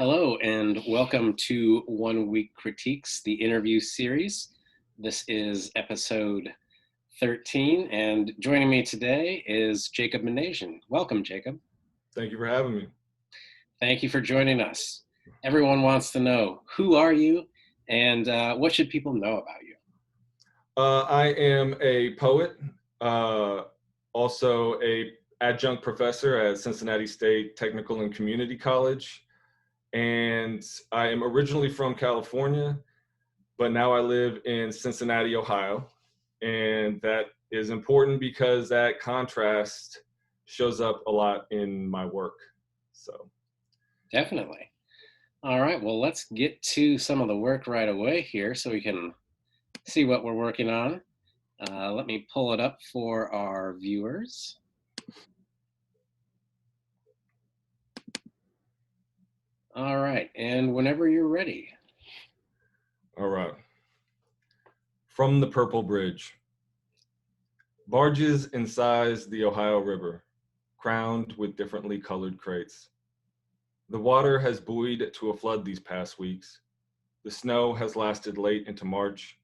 Hello, and welcome to 1 Week Critiques, the interview series. This is episode 13, and joining me today is Jacob Minasian. Welcome, Jacob. Thank you for having me. Thank you for joining us. Everyone wants to know, who are you, and what should people know about you? I am a poet, also a adjunct professor at Cincinnati State Technical and Community College, and I am originally from California, but now I live in Cincinnati, Ohio, and that is important because that contrast shows up a lot in my work. So, Definitely. All right, well, let's get to some of the work right away here so we can see what we're working on. Let me pull it up for our viewers. All right, and whenever you're ready. all right. From the Purple Bridge. Barges insize the Ohio River, crowned with differently colored crates. The water has buoyed to a flood these past weeks. The snow has lasted late into March.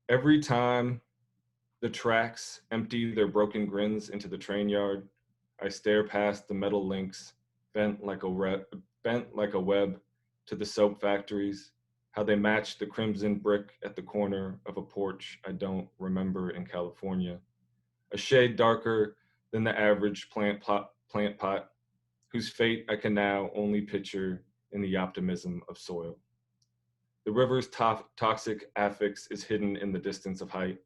Every time the tracks empty their broken grins into the train yard, I stare past the metal links, bent like a web, to the soap factories, how they match the crimson brick at the corner of a porch I don't remember in California, a shade darker than the average plant pot, whose fate I can now only picture in the optimism of soil. The river's toxic affix is hidden in the distance of height.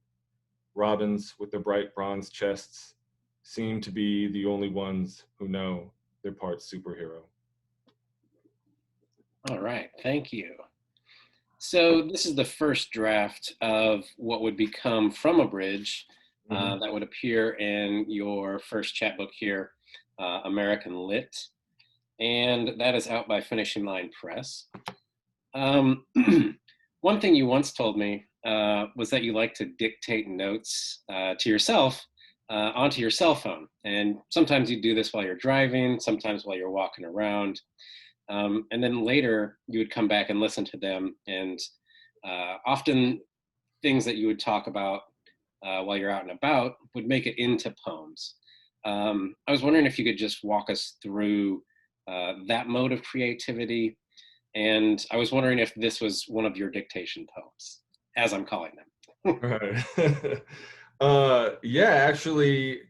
Robins with their bright bronze chests seem to be the only ones who know they're part superhero. All right, thank you. So this is the first draft of what would become From a Bridge that would appear in your first chapbook here, American Lit. And that is out by Finishing Line Press. One thing you once told me was that you like to dictate notes to yourself onto your cell phone. And sometimes you do this while you're driving, sometimes while you're walking around. And then later you would come back and listen to them. And often things that you would talk about while you're out and about would make it into poems. I was wondering if you could just walk us through that mode of creativity. And I was wondering if this was one of your dictation poems, as I'm calling them. Right. Yeah, actually,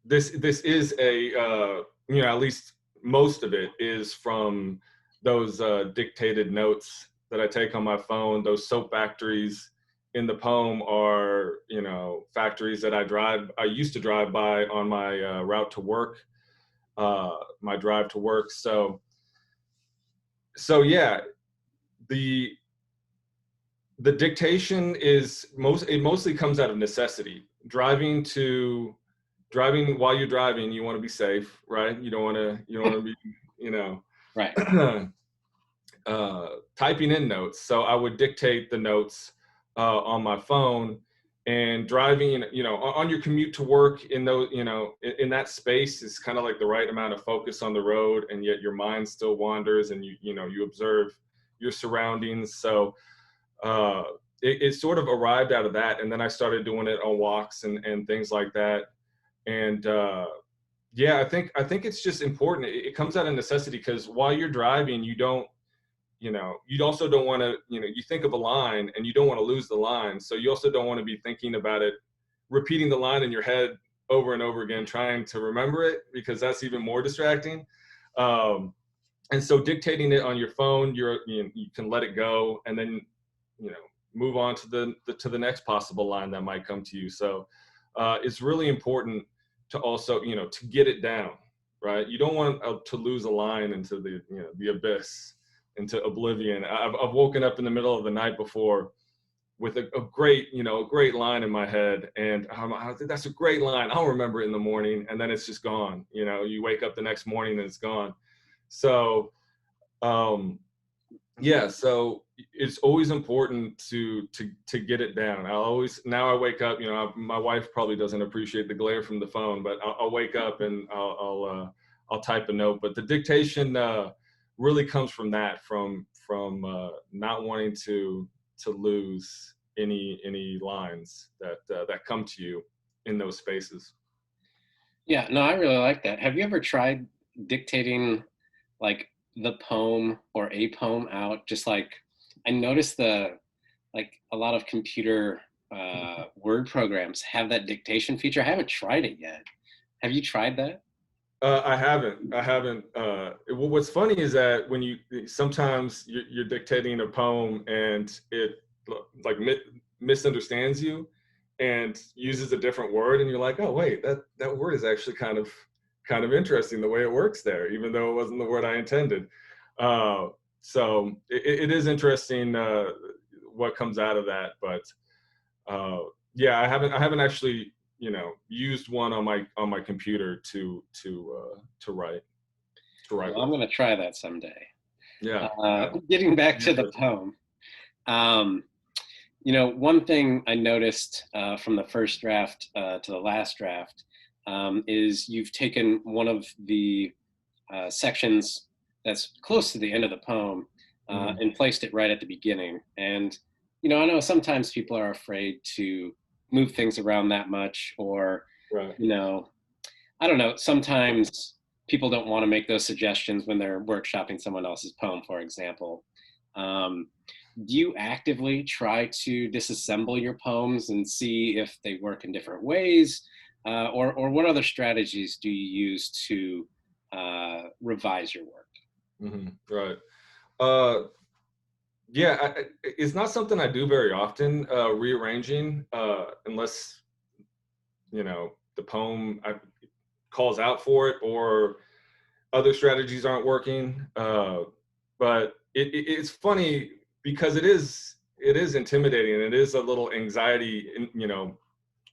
this is at least most of it is from those dictated notes that I take on my phone. Those soap factories in the poem are, factories that I used to drive by on my route to work, my drive to work. So yeah, the dictation it mostly comes out of necessity. Driving while you're driving, you want to be safe, right? You don't want to be, Right. typing in notes. So I would dictate the notes on my phone, and driving, on your commute to work in those, in that space is kind of like the right amount of focus on the road, and yet your mind still wanders, and you observe your surroundings. So it sort of arrived out of that, and then I started doing it on walks and things like that. And yeah, I think it's just important. It comes out of necessity, because while you're driving, you also don't want to, you think of a line and you don't want to lose the line. So you also don't want to be thinking about it, repeating the line in your head over and over again, trying to remember it, because that's even more distracting. And so dictating it on your phone, you can let it go, and then, move on to the next possible line that might come to you. So it's really important to also, to get it down, right? You don't want to lose a line into the abyss, into oblivion. I've woken up in the middle of the night before with a great line in my head, and that's a great line. I'll remember it in the morning, and then it's just gone. You wake up the next morning and it's gone. So, yeah. So it's always important to get it down. Now I wake up. My wife probably doesn't appreciate the glare from the phone, but I'll wake up and I'll I'll type a note. But the dictation really comes from that, from not wanting to lose any lines that come to you in those spaces. Yeah, no, I really like that. Have you ever tried dictating like the poem or a poem out? Just like I noticed like a lot of computer word programs have that dictation feature. I haven't tried it yet. Have you tried that? I haven't. I haven't. What's funny is that when you sometimes you're dictating a poem and it like misunderstands you and uses a different word, and you're like, oh wait, that word is actually kind of interesting the way it works there, even though it wasn't the word I intended. Uh, so it is interesting what comes out of that, but uh, yeah, I haven't actually used one on my computer to write Well, I'm with. going to try that someday. Yeah, yeah. Getting back Be to the interesting. poem, um, one thing I noticed from the first draft to the last draft is you've taken one of the sections that's close to the end of the poem Mhm. and placed it right at the beginning. And, I know sometimes people are afraid to move things around that much, or, Right. you know, I don't know, sometimes people don't want to make those suggestions when they're workshopping someone else's poem, for example. Um, do you actively try to disassemble your poems and see if they work in different ways? Or what other strategies do you use to revise your work? Right. Uh, yeah, it's not something I do very often, rearranging, unless the poem calls out for it, or other strategies aren't working. But it's funny because it is intimidating, and it is a little anxiety,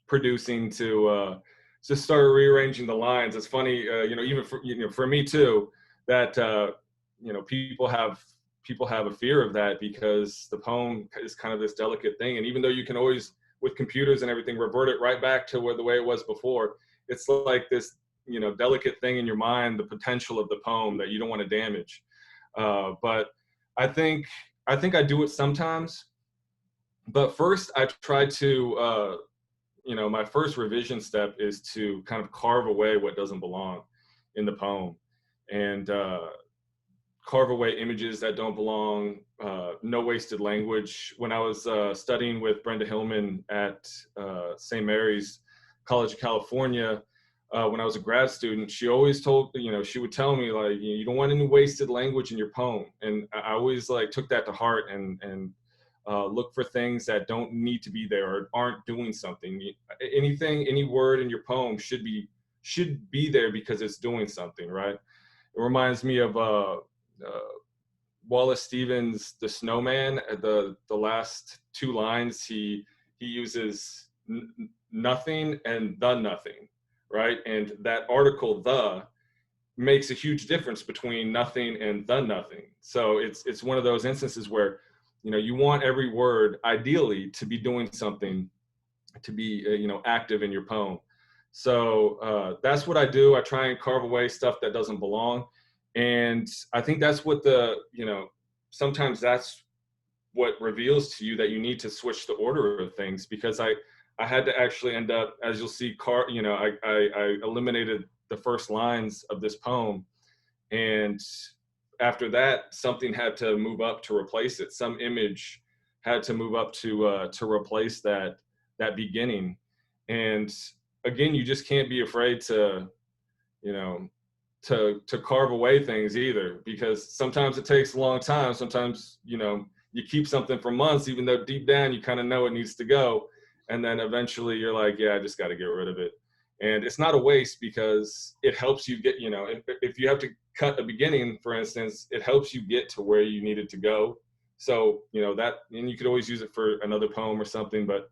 producing to start rearranging the lines. It's funny, even for me too, that people have a fear of that, because the poem is kind of this delicate thing, and even though you can always, with computers and everything, revert it right back to the way it was before, it's like this delicate thing in your mind, the potential of the poem that you don't want to damage. But I think I do it sometimes. But first, I try to my first revision step is to kind of carve away what doesn't belong in the poem, and carve away images that don't belong. No wasted language. When I was studying with Brenda Hillman at St. Mary's College of California, when I was a grad student, she always she would tell me, like, you don't want any wasted language in your poem. And I always like took that to heart, and look for things that don't need to be there or aren't doing something. Any word in your poem should be there because it's doing something, right? It reminds me of Wallace Stevens' The Snowman. The last two lines, he uses nothing and the nothing, right? And that article the makes a huge difference between nothing and the nothing. So it's one of those instances where you want every word ideally to be doing something, to be active in your poem. So that's what I do. I try and carve away stuff that doesn't belong, and I think that's what sometimes that's what reveals to you that you need to switch the order of things, because I had to actually end up, as you'll see, I eliminated the first lines of this poem, and after that something had to move up to replace it. Some image had to move up to replace that beginning. And again, you just can't be afraid to you know to carve away things either, because sometimes it takes a long time. Sometimes you keep something for months, even though deep down you kind of know it needs to go, and then eventually you're like, yeah, I just got to get rid of it. And it's not a waste, because it helps you get, if you have to cut a beginning, for instance, it helps you get to where you needed to go. So that, and you could always use it for another poem or something, but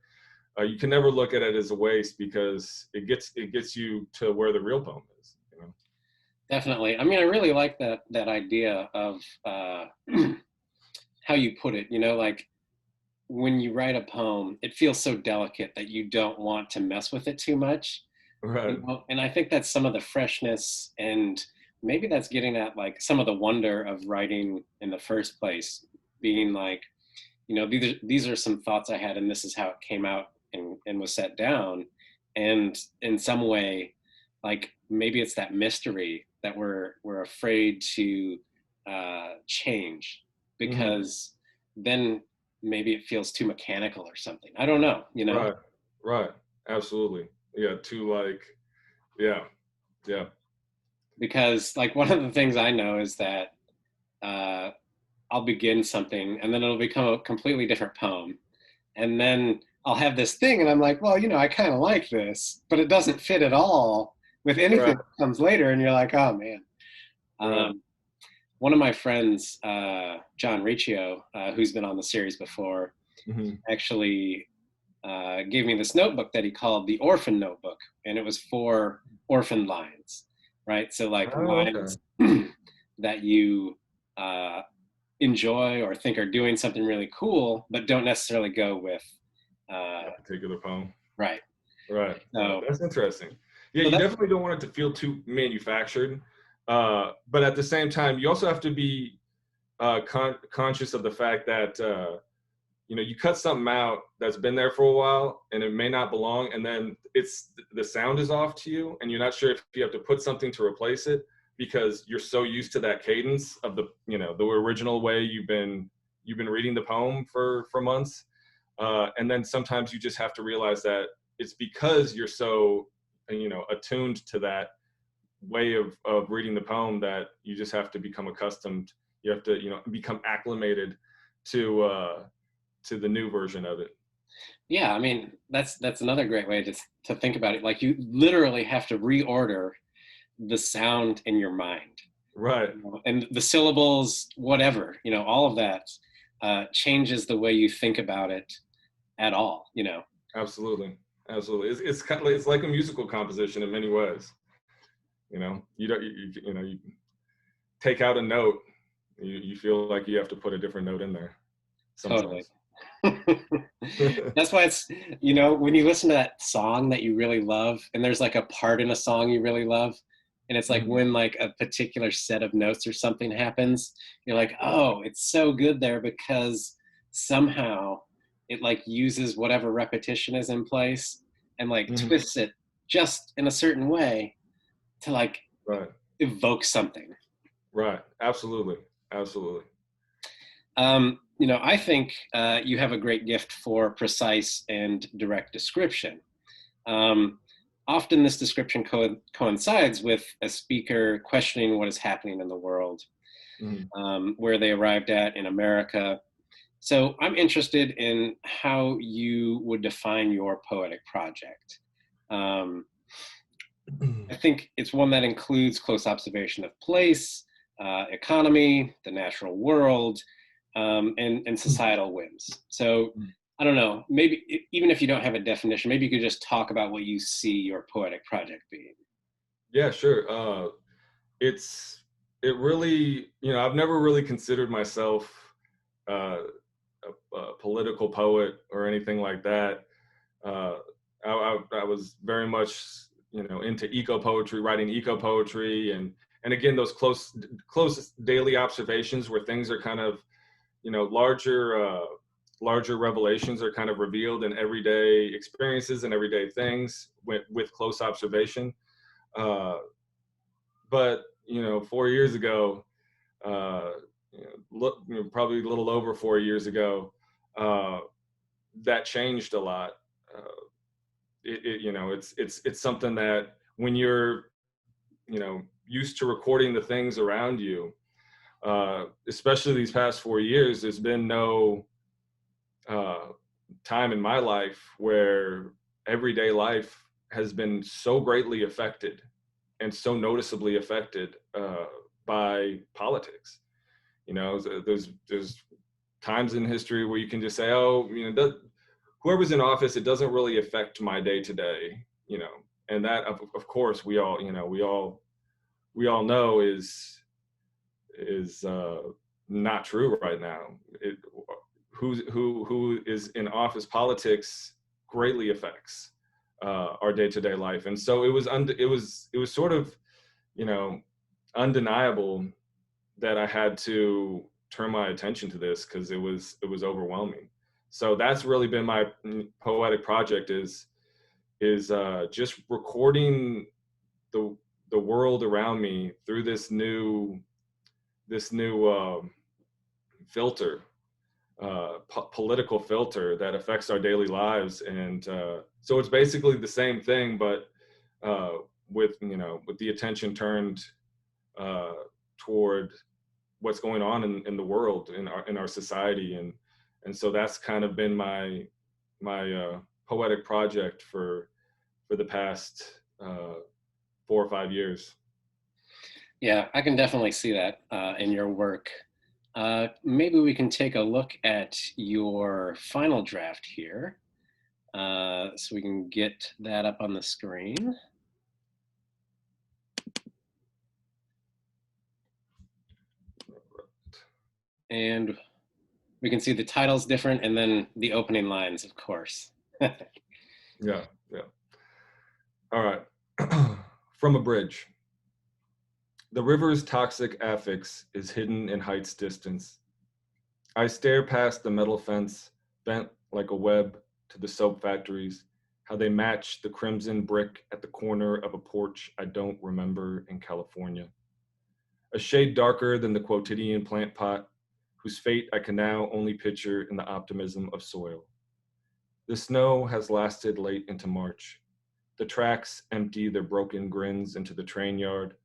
you can never look at it as a waste, because it gets you to where the real poem is. Definitely. I mean, I really like that idea of how you put it. Like when you write a poem, it feels so delicate that you don't want to mess with it too much. Right. And I think that's some of the freshness and maybe that's getting at like some of the wonder of writing in the first place, being like, these are some thoughts I had, and this is how it came out and was set down. And in some way, like maybe it's that mystery that we're afraid to change, Hmm. because then maybe it feels too mechanical or something. I don't know. Right. Right. Absolutely. Yeah. To like, yeah. Yeah. Because like one of the things I know is that uh, I'll begin something and then it'll become a completely different poem. And then I'll have this thing and I'm like, well, I kind of like this, but it doesn't fit at all with anything Right. that comes later. And you're like, oh man. Right. Um, One of my friends, John Riccio, who's been on the series before, Hmm. actually gave me this notebook that he called the Orphan Notebook. And it was for orphan lines, right? So, like Oh, okay. lines that you uh, enjoy or think are doing something really cool, but don't necessarily go with, uh, That particular poem. right. Right. Right. So, That's interesting. Yeah. so You that's, definitely don't want it to feel too manufactured. But at the same time, you also have to be conscious of the fact that, you cut something out that's been there for a while and it may not belong. And then the sound is off to you and you're not sure if you have to put something to replace it because you're so used to that cadence of the original way you've been reading the poem for months. And then sometimes you just have to realize that it's because you're so, attuned to that way of reading the poem that you just have to become accustomed. You have to, become acclimated to, to the new version of it. yeah, I mean, that's another great way to think about it. Like you literally have to reorder the sound in your mind, Right. and the syllables, whatever, all of that changes the way you think about it at all. Absolutely. Absolutely. It's kind of it's like a musical composition in many ways. You don't you take out a note, you feel like you have to put a different note in there Totally. sometimes. That's why when you listen to that song that you really love, and there's like a part in a song you really love, and it's like Mhm. when like a particular set of notes or something happens, you're like, oh, it's so good there because somehow it like uses whatever repetition is in place and like Mhm. twists it just in a certain way to like Right. evoke something. Right. Absolutely. Absolutely. I think you have a great gift for precise and direct description. Um, Often, this description coincides with a speaker questioning what is happening in the world, Mhm. where they arrived at in America. So, I'm interested in how you would define your poetic project. Um, I think it's one that includes close observation of place, economy, the natural world, and societal whims. So I don't know, maybe even if you don't have a definition, maybe you could just talk about what you see your poetic project being. Yeah, sure. It's it really, I've never really considered myself uh, a political poet or anything like that. Uh, I was very much, into eco poetry, writing eco poetry, and again those close daily observations where things are kind of, larger revelations are kind of revealed in everyday experiences and everyday things with close observation. Uh, but 4 years ago, uh, probably a little over 4 years ago, uh, that changed a lot. Uh, it's something that when you're, used to recording the things around you, especially these past 4 years, there's been no uh, time in my life where everyday life has been so greatly affected and so noticeably affected by politics. There's times in history where you can just say, oh, whoever's in office, it doesn't really affect my day to day, and that of course we all know is not true right now. Who is in office politics greatly affects our day to day life, and so it was sort of, you know undeniable that I had to turn my attention to this because it was overwhelming. So that's really been my poetic project is just recording the the world around me through this new filter, political filter that affects our daily lives. And so it's basically the same thing, but uh, with the attention turned uh, toward what's going on in the world, in our society. And so that's kind of been my poetic project for the past 4 or 5 years. Yeah, I can definitely see that in your work. Maybe we can take a look at your final draft here, so we can get that up on the screen. And we can see the title's different, and then the opening lines, of course. Yeah, yeah. All right. From a bridge. The river's toxic affix is hidden in height's distance. I stare past the metal fence, bent like a web, to the soap factories, how they match the crimson brick at the corner of a porch I don't remember in California. A shade darker than the quotidian plant pot, whose fate I can now only picture in the optimism of soil. The snow has lasted late into March. The tracks empty their broken grins into the train yard.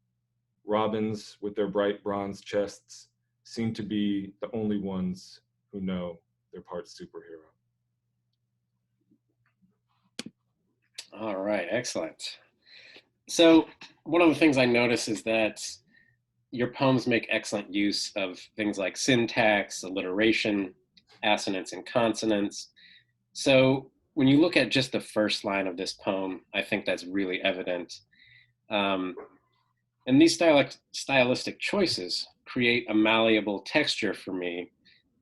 Robins with their bright bronze chests seem to be the only ones who know they're part superhero. All right, excellent. So one of the things I notice is that your poems make excellent use of things like syntax, alliteration, assonance, and consonants. So when you look at just the first line of this poem, I think that's really evident. Um, and these stylistic choices create a malleable texture for me.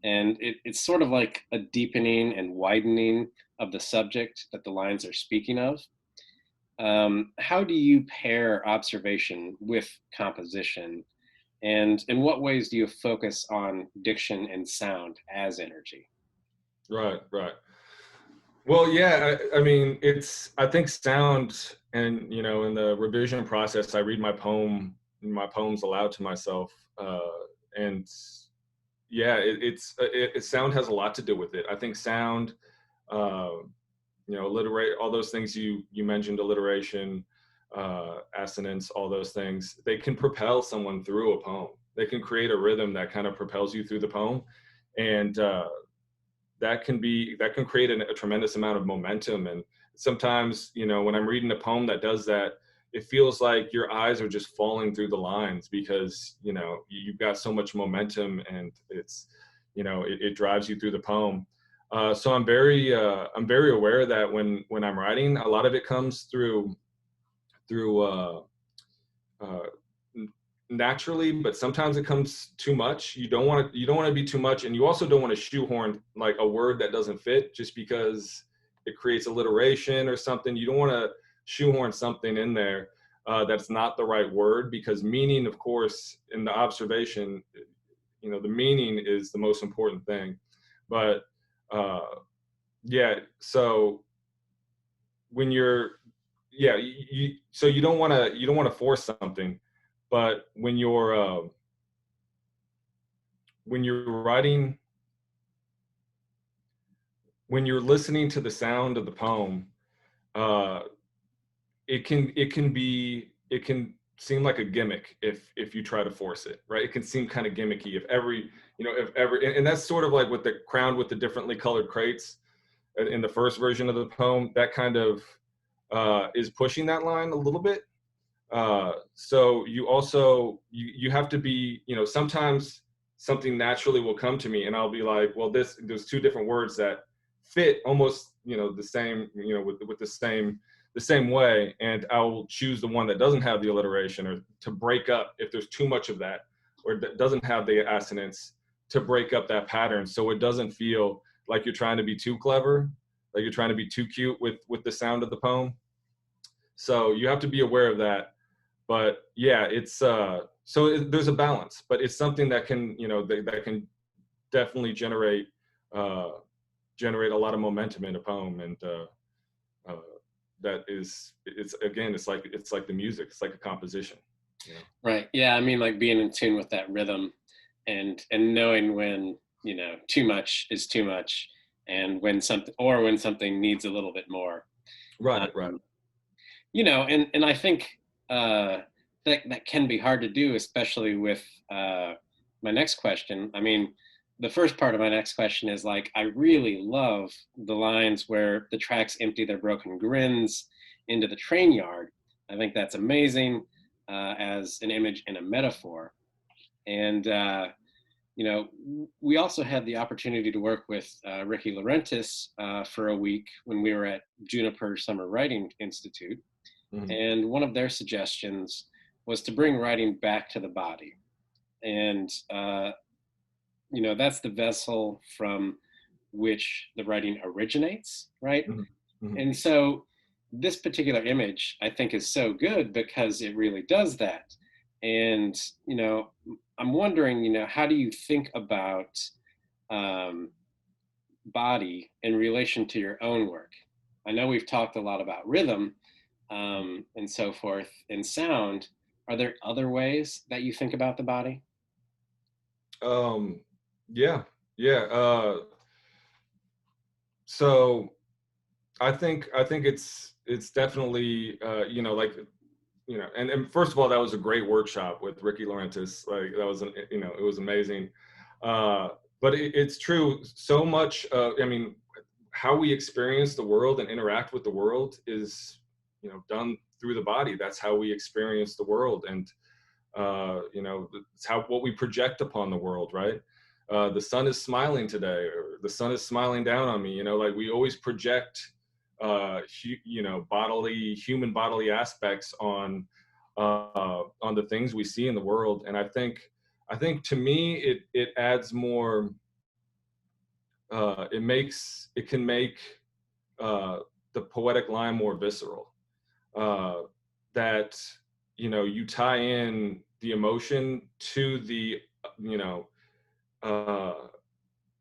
And it's sort of like a deepening and widening of the subject that the lines are speaking of. How do you pair observation with composition? And in what ways do you focus on diction and sound as energy? Right, right. Well, yeah, I mean, I think sound, and, in the revision process, I read my poems aloud to myself. And yeah, sound has a lot to do with it. I think sound, uh, alliterate, all those things you mentioned, alliteration, assonance, all those things, they can propel someone through a poem. They can create a rhythm that kind of propels you through the poem. And that can create a tremendous amount of momentum. And sometimes, when I'm reading a poem that does that, it feels like your eyes are just falling through the lines because you've got so much momentum, and it drives you through the poem. So I'm very aware that when I'm writing, a lot of it comes through uh, naturally, but sometimes it comes too much. You don't want to be too much, and you also don't want to shoehorn like a word that doesn't fit just because it creates alliteration or something. You don't want to shoehorn something in there that's not the right word, because meaning, of course, in the observation, the meaning is the most important thing. But uh, yeah, so when you're yeah so you don't want to force something, but when you're writing, when you're listening to the sound of the poem, uh it can seem like a gimmick if you try to force it, right? It can seem kind of gimmicky if every and that's sort of like with the crowned with the differently colored crates in the first version of the poem. That kind of is pushing that line a little bit. So you have to be, sometimes something naturally will come to me and I'll be like, well, there's two different words that fit almost, the same, with the same way. And I will choose the one that doesn't have the alliteration, or to break up if there's too much of that, or that doesn't have the assonance, to break up that pattern. So it doesn't feel like you're trying to be too clever, like you're trying to be too cute with the sound of the poem. So you have to be aware of that. but yeah, it's there's a balance, but it's something that can, that can definitely uh, generate a lot of momentum in a poem, and uh, that is, it's like the music, it's like a composition, you know. Right. Yeah. I mean, like being in tune with that rhythm, and knowing when, too much is too much, and when something needs a little bit more. Right, right. Um, and I think that can be hard to do, especially with my next question. I mean, the first part of my next question is like, I really love the lines where the tracks empty their broken grins into the train yard. I think that's amazing as an image and a metaphor. And we also had the opportunity to work with Ricky Laurentis for a week when we were at Juniper Summer Writing Institute. Mhm. And one of their suggestions was to bring writing back to the body. And, that's the vessel from which the writing originates, right? Mhm. Mhm. And so this particular image, I think, is so good because it really does that. And, I'm wondering, how do you think about um, body in relation to your own work? I know we've talked a lot about rhythm and so forth and sound. Are there other ways that you think about the body? Um, yeah, yeah. So I think it's definitely, and first of all, that was a great workshop with Ricky Laurentis. Like, that was it was amazing. Uh, but it's true. So much. I mean, how we experience the world and interact with the world is, done through the body. That's how we experience the world, and it's how, what we project upon the world, right? The sun is smiling today, or the sun is smiling down on me. Like, we always project human bodily aspects on the things we see in the world. And I think to me, it adds more. It can make uh, the poetic line more visceral. Uh, that, you tie in the emotion to the, you know uh,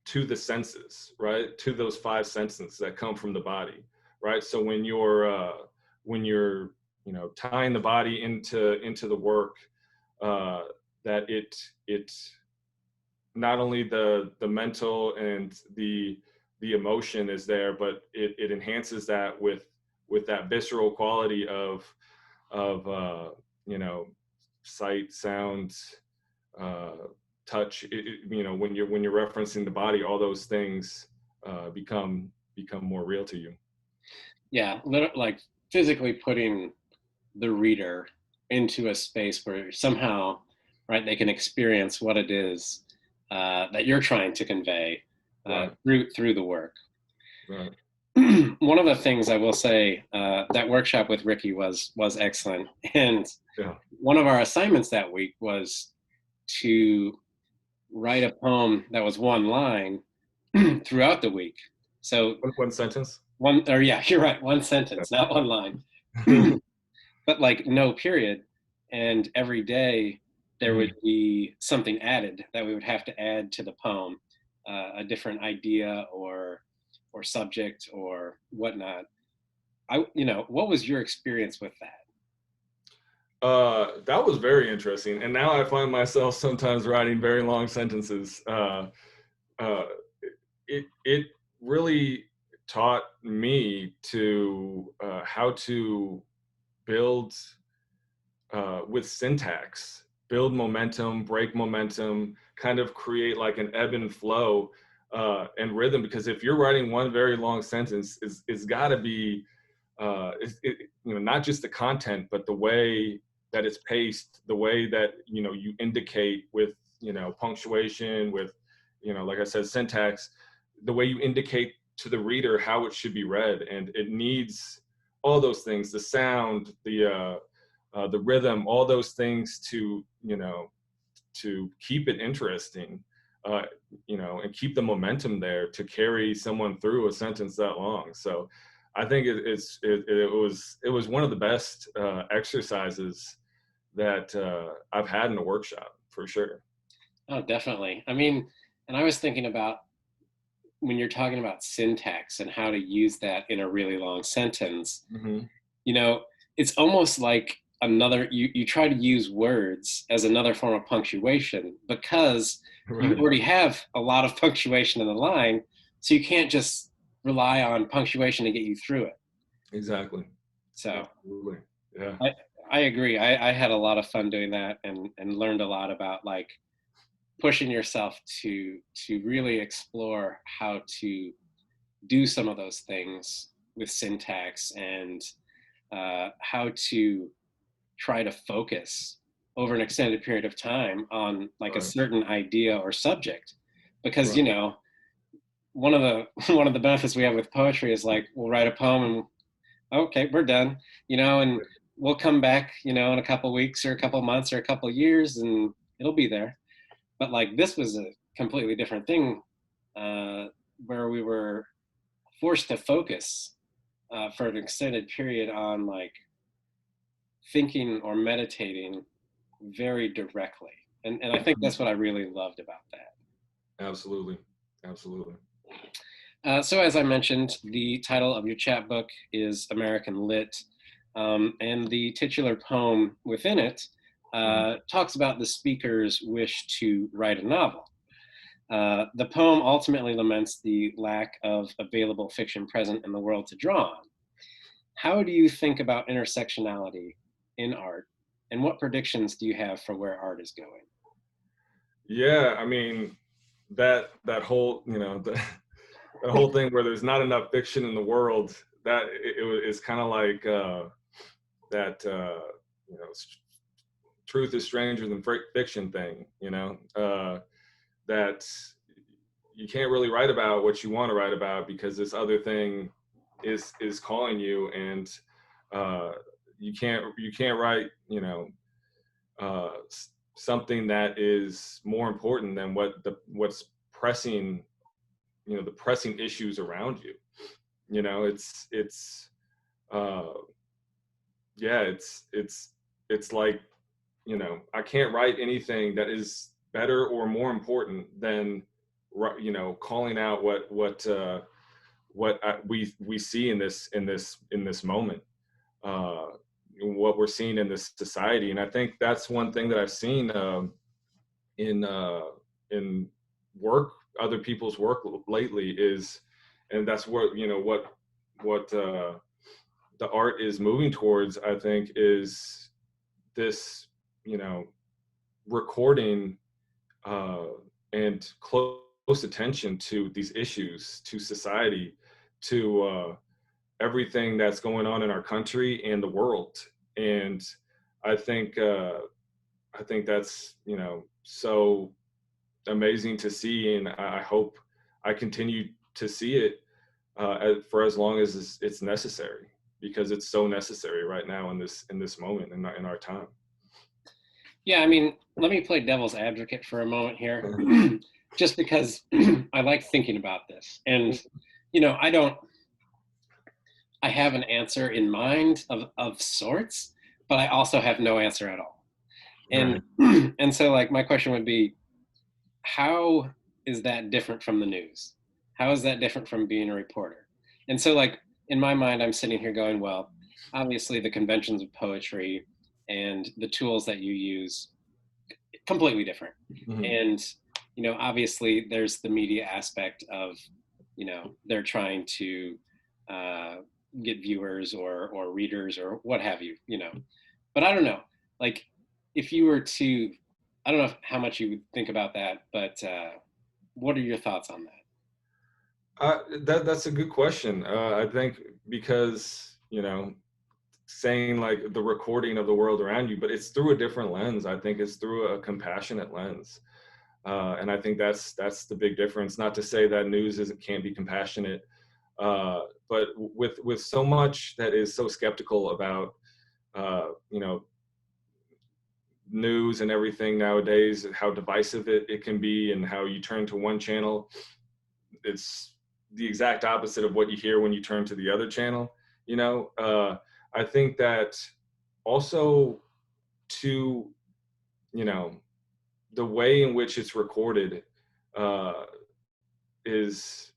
to the senses, right? To those five senses that come from the body, right? So when you're tying the body into the work, uh, that it not only the mental and the emotion is there, but it enhances that with that visceral quality of sight, sound, uh, touch. When you're referencing the body, all those things become more real to you. Yeah, like physically putting the reader into a space where somehow, right, they can experience what it is that you're trying to convey Right, through the work. right. One of the things I will say, that workshop with Ricky was excellent, and Yeah. one of our assignments that week was to write a poem that was one line throughout the week. So One sentence. yeah, you're right, one sentence, not one line, Yeah. but like no period. And every day there would Mhm. be something added that we would have to add to the poem, a different idea or subject or whatnot. What was your experience with that? That was very interesting. And now I find myself sometimes writing very long sentences. Uh, it really taught me to how to build with syntax, build momentum, break momentum, kind of create like an ebb and flow and rhythm. Because if you're writing one very long sentence, it's got to be not just the content, but the way that it's paced, the way that you indicate with punctuation, with like I said, syntax, the way you indicate to the reader how it should be read, and it needs all those things: the sound, the rhythm, all those things to keep it interesting, uh, and keep the momentum there to carry someone through a sentence that long. So I think it was one of the best exercises that I've had in a workshop for sure. Oh, definitely. I mean, and I was thinking about when you're talking about syntax and how to use that in a really long sentence, Hmm. you know, it's almost like another, you try to use words as another form of punctuation because you Right. already have a lot of punctuation in the line. So you can't just rely on punctuation to get you through it. Exactly. So Absolutely. Yeah. I, I agree. I had a lot of fun doing that and learned a lot about like pushing yourself to really explore how to do some of those things with syntax and how to try to focus over an extended period of time on like a Right. certain idea or subject because Right. you know one of the one of the benefits we have with poetry is like we'll write a poem and okay, we're done, you know, and we'll come back, you know, in a couple weeks or a couple months or a couple years and it'll be there. But like this was a completely different thing uh, where we were forced to focus for an extended period on like thinking or meditating very directly. And I think that's what I really loved about that. Absolutely. Absolutely. So, as I mentioned, the title of your chapbook is American Lit, and the titular poem within it Mhm. talks about the speaker's wish to write a novel. The poem ultimately laments the lack of available fiction present in the world to draw on. How do you think about intersectionality in art, and what predictions do you have for where art is going? Yeah, I mean, that whole, that whole thing where there's not enough fiction in the world, that is kind of like that truth is stranger than fiction thing, that you can't really write about what you want to write about because this other thing is calling you, and uh you can't write, something that is more important than what's pressing, the pressing issues around you. It's uh yeah, it's like, I can't write anything that is better or more important than calling out what we see in this moment, uh what we're seeing in this society. And I think that's one thing that I've seen, in in work, other people's work lately, is, and that's what what the art is moving towards, I think, is this, you know recording, uh and close attention to these issues, to society, to everything that's going on in our country and the world. And I think that's, so amazing to see, and I hope I continue to see it, for as long as it's necessary, because it's so necessary right now in this moment in our time. Yeah, I mean, let me play devil's advocate for a moment here, just because I like thinking about this. And, you know, I have an answer in mind of sorts, but I also have no answer at all. And, Right. and so like my question would be, how is that different from the news? How is that different from being a reporter? And so like in my mind, I'm sitting here going, well, obviously the conventions of poetry and the tools that you use completely different. Hmm. And you know, obviously there's the media aspect of, you know, they're trying to uh, get viewers or readers or what have you, you know. But I don't know, like if you were to, I don't know how much you would think about that, but what are your thoughts on that? That's a good question. I think because, saying like the recording of the world around you, but it's through a different lens. I think it's through a compassionate lens. And I think that's the big difference. Not to say that news isn't can't be compassionate, but with so much that is so skeptical about, uh, you know news and everything nowadays, how divisive it can be, and how you turn to one channel, it's the exact opposite of what you hear when you turn to the other channel. I think that also, to, you know, the way in which it's recorded uh, is,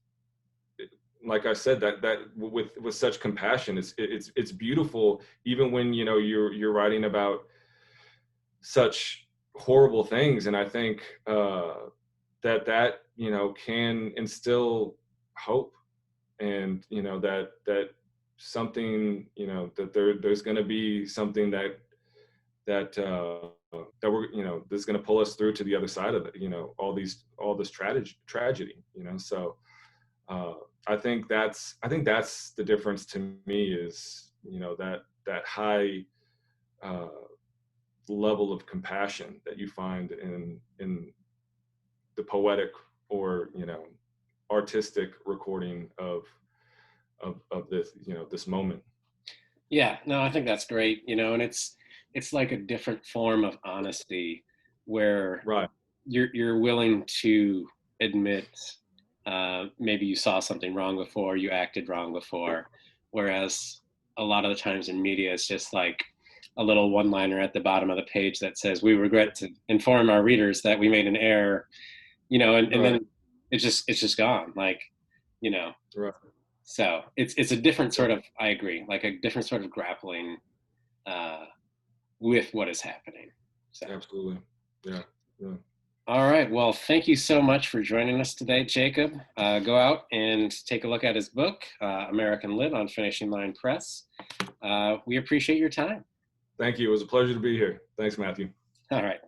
like I said, that with such compassion, it's beautiful, even when, you know, you're writing about such horrible things. And I think that you know, can instill hope, and you know, that something, you know, that there's going to be something that we're, you know, that's going to pull us through to the other side of it, you know, all this tragedy, you know. So uh, I think that's the difference to me, is, you know, that high uh, level of compassion that you find in the poetic, or, you know, artistic recording of this, you know, this moment. Yeah, no, I think that's great, you know, and it's like a different form of honesty where Right. you're willing to admit maybe you saw something wrong before, you acted wrong before, whereas a lot of the times in media it's just like a little one-liner at the bottom of the page that says we regret to inform our readers that we made an error, you know, and Right. then it's just gone, like, you know. Right. So it's a different Yeah, sort of, I agree, like a different sort of grappling uh, with what is happening. So, absolutely. Yeah. Yeah. all right. Well, thank you so much for joining us today, Jacob. Go out and take a look at his book, American Lit, on Finishing Line Press. We appreciate your time. Thank you. It was a pleasure to be here. Thanks, Matthew. All right.